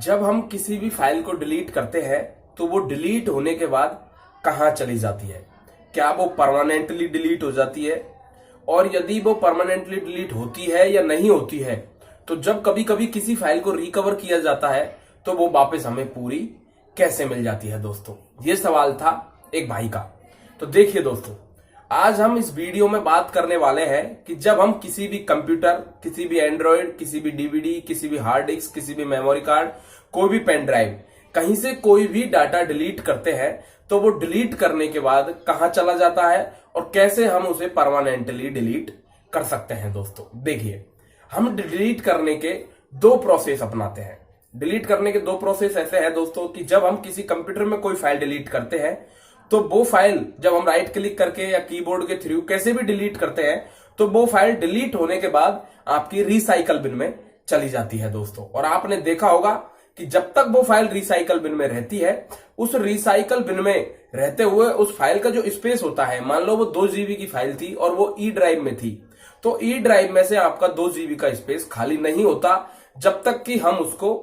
जब हम किसी भी फाइल को डिलीट करते हैं तो वो डिलीट होने के बाद कहाँ चली जाती है? क्या वो परमानेंटली डिलीट हो जाती है? और यदि वो परमानेंटली डिलीट होती है या नहीं होती है, तो जब कभी कभी किसी फाइल को रिकवर किया जाता है तो वो वापस हमें पूरी कैसे मिल जाती है? दोस्तों, ये सवाल था एक भाई का। तो देखिए दोस्तों, आज हम इस वीडियो में बात करने वाले हैं कि जब हम किसी भी कंप्यूटर, किसी भी एंड्रॉयड, किसी भी डीवीडी, किसी भी हार्ड डिस्क, किसी भी मेमोरी कार्ड, कोई भी पेन ड्राइव, कहीं से कोई भी डाटा डिलीट करते हैं तो वो डिलीट करने के बाद कहां चला जाता है और कैसे हम उसे परमानेंटली डिलीट कर सकते हैं। दोस्तों देखिए, हम डिलीट करने के दो प्रोसेस अपनाते हैं। डिलीट करने के दो प्रोसेस ऐसे हैं दोस्तों कि जब हम किसी कंप्यूटर में कोई फाइल डिलीट करते हैं तो वो फाइल जब हम राइट क्लिक करके या कीबोर्ड के थ्रू कैसे भी डिलीट करते हैं तो वो फाइल डिलीट होने के बाद आपकी रिसाइकल बिन में चली जाती है दोस्तों। और आपने देखा होगा कि जब तक वो फाइल रिसाइकल बिन में रहती है, उस रिसाइकल बिन में रहते हुए उस फाइल का जो स्पेस होता है, मान लो वो 2 GB की फाइल थी और वो ई ड्राइव में थी, तो ई ड्राइव में से आपका 2 GB का स्पेस खाली नहीं होता जब तक कि हम उसको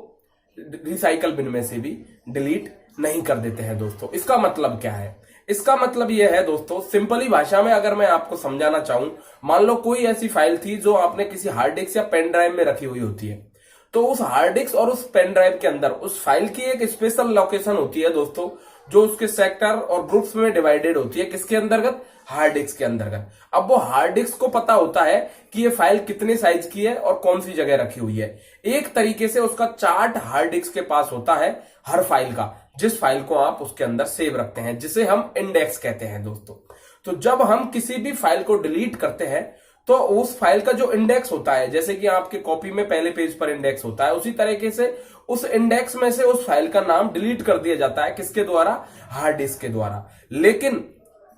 रिसाइकल बिन में से भी डिलीट नहीं कर देते हैं। दोस्तों इसका मतलब क्या है? इसका मतलब यह है दोस्तों, सिंपली भाषा में अगर मैं आपको समझाना चाहूं, मान लो कोई ऐसी फाइल थी जो आपने किसी हार्ड डिस्क या पेन ड्राइव में रखी हुई होती है, तो उस हार्ड डिस्क और उस पेन ड्राइव के अंदर उस फाइल की एक स्पेशल लोकेशन होती है दोस्तों, जो उसके सेक्टर और ग्रुप्स में डिवाइडेड होती है। किसके अंतर्गत? हार्ड डिस्क के अंतर्गत। अब वो हार्ड डिस्क को पता होता है कि ये फाइल कितने साइज की है और कौन सी जगह रखी हुई है। एक तरीके से उसका चार्ट हार्ड डिस्क के पास होता है हर फाइल का, जिस फाइल को आप उसके अंदर सेव रखते हैं, जिसे हम इंडेक्स कहते हैं दोस्तों। तो जब हम किसी भी फाइल को डिलीट करते हैं तो उस फाइल का जो इंडेक्स होता है, जैसे कि आपके कॉपी में पहले पेज पर इंडेक्स होता है, उसी तरीके से उस इंडेक्स में से उस फाइल का नाम डिलीट कर दिया जाता है। किसके द्वारा? हार्ड डिस्क के द्वारा। लेकिन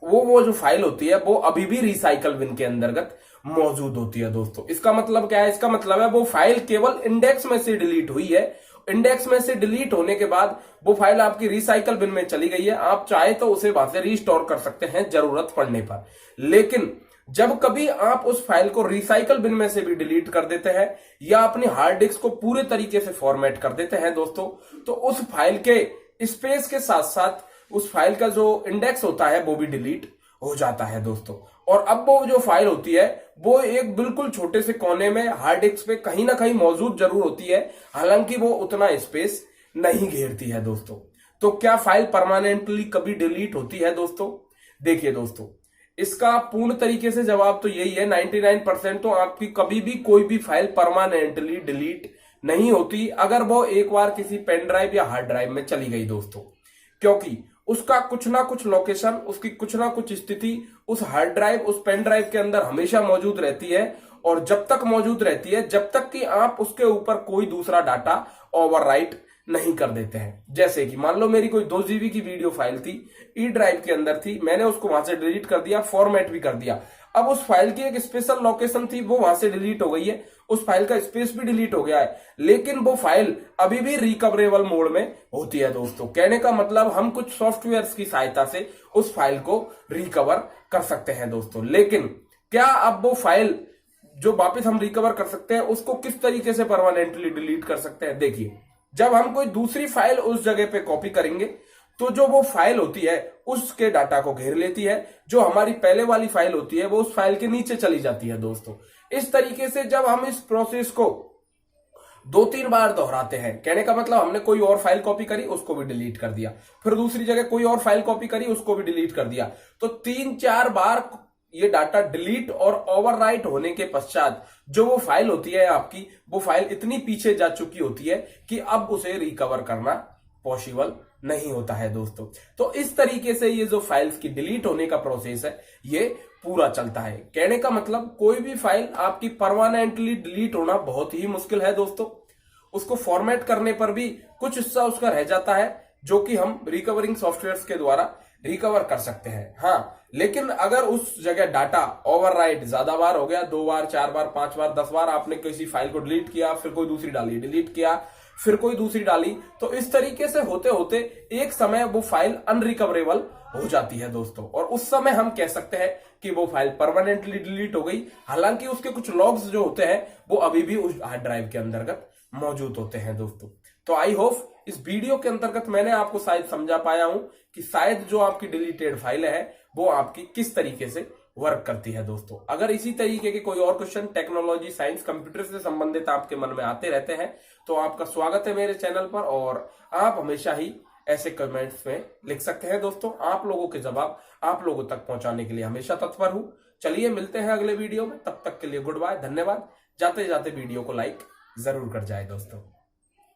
वो जो फाइल होती है वो अभी भी रिसाइकल बिन के अंतर्गत मौजूद होती है दोस्तों। इसका मतलब क्या है? इसका मतलब है वो फाइल केवल इंडेक्स में से डिलीट हुई है। इंडेक्स में से डिलीट होने के बाद वो फाइल आपकी रिसाइकल बिन में चली गई है। आप चाहे तो उसे वहां से रीस्टोर कर सकते हैं जरूरत पड़ने पर। लेकिन जब कभी आप उस फाइल को रिसाइकल बिन में से भी डिलीट कर देते हैं या अपनी हार्ड डिस्क को पूरे तरीके से फॉर्मेट कर देते हैं दोस्तों, तो उस फाइल के स्पेस के साथ साथ उस फाइल का जो इंडेक्स होता है वो भी डिलीट हो जाता है दोस्तों। और अब वो जो फाइल होती है वो एक बिल्कुल छोटे से कोने में हार्ड डिस्क पे कहीं ना कहीं मौजूद जरूर होती है, हालांकि वो उतना स्पेस नहीं घेरती है दोस्तों। तो क्या फाइल परमानेंटली कभी डिलीट होती है दोस्तों? देखिए दोस्तों, इसका पूर्ण तरीके से जवाब तो यही है, 99% तो आपकी कभी भी कोई भी फाइल परमानेंटली डिलीट नहीं होती अगर वो एक बार किसी पेन ड्राइव या हार्ड ड्राइव में चली गई दोस्तों। क्योंकि उसका कुछ ना कुछ लोकेशन, उसकी कुछ ना कुछ स्थिति उस हार्ड ड्राइव, उस पेन ड्राइव के अंदर हमेशा मौजूद रहती है। और जब तक मौजूद रहती है, जब तक कि आप उसके ऊपर कोई दूसरा डाटा ओवरराइट नहीं कर देते हैं। जैसे कि मान लो मेरी कोई 2 GB की वीडियो फाइल थी, ई ड्राइव के अंदर थी, मैंने उसको वहां से डिलीट कर दिया, फॉर्मेट भी कर दिया। अब उस फाइल की एक स्पेशल लोकेशन थी, वो वहां से डिलीट हो गई है, उस फाइल का स्पेस भी डिलीट हो गया है, लेकिन वो फाइल अभी भी रिकवरेबल मोड में होती है दोस्तों। कहने का मतलब हम कुछ सॉफ्टवेयर की सहायता से उस फाइल को रिकवर कर सकते हैं दोस्तों। लेकिन क्या अब वो फाइल जो वापस हम रिकवर कर सकते हैं उसको किस तरीके से परमानेंटली डिलीट कर सकते हैं? देखिए, जब हम कोई दूसरी फाइल उस जगह पे कॉपी करेंगे तो जो वो फाइल होती है उसके डाटा को घेर लेती है। जो हमारी पहले वाली फाइल होती है वो उस फाइल के नीचे चली जाती है दोस्तों। इस तरीके से जब हम इस प्रोसेस को 2-3 बार दोहराते हैं, कहने का मतलब हमने कोई और फाइल कॉपी करी, उसको भी डिलीट कर दिया, फिर दूसरी जगह कोई और फाइल कॉपी करी, उसको भी डिलीट कर दिया, तो 3-4 बार ये डाटा डिलीट और ओवरराइट होने के पश्चात जो वो फाइल होती है आपकी, वो फाइल इतनी पीछे जा चुकी होती है कि अब उसे रिकवर करना पॉसिबल नहीं होता है दोस्तों। तो इस तरीके से ये जो फाइल्स की डिलीट होने का प्रोसेस है ये पूरा चलता है। कहने का मतलब कोई भी फाइल आपकी परमानेंटली डिलीट होना बहुत ही मुश्किल है दोस्तों। उसको फॉर्मेट करने पर भी कुछ हिस्सा उसका रह जाता है जो कि हम रिकवरिंग सॉफ्टवेयर के द्वारा रिकवर कर सकते हैं। हाँ, लेकिन अगर उस जगह डाटा ओवरराइट ज्यादा बार हो गया, 2 बार, 4 बार, 5 बार, 10 बार आपने किसी फाइल को डिलीट किया, फिर कोई दूसरी डाली, डिलीट किया, फिर कोई दूसरी डाली, तो इस तरीके से होते होते एक समय वो फाइल अनरिकवरेबल हो जाती है दोस्तों। और उस समय हम कह सकते हैं कि वो फाइल परमानेंटली डिलीट हो गई, हालांकि उसके कुछ लॉग्स जो होते हैं वो अभी भी उस हार्ड ड्राइव के अंतर्गत मौजूद होते हैं दोस्तों। तो आई होप इस वीडियो के अंतर्गत मैंने आपको शायद समझा पाया हूं कि शायद जो आपकी डिलीटेड फाइल है वो आपकी किस तरीके से वर्क करती है। दोस्तों अगर इसी तरीके के कोई और क्वेश्चन टेक्नोलॉजी, साइंस, कंप्यूटर से संबंधित आपके मन में आते रहते हैं तो आपका स्वागत है मेरे चैनल पर, और आप हमेशा ही ऐसे कमेंट्स में लिख सकते हैं। दोस्तों आप लोगों के जवाब आप लोगों तक पहुंचाने के लिए हमेशा तत्पर हूं। चलिए मिलते हैं अगले वीडियो में, तब तक के लिए गुड बाय, धन्यवाद। जाते जाते वीडियो को लाइक जरूर कर जाए दोस्तों।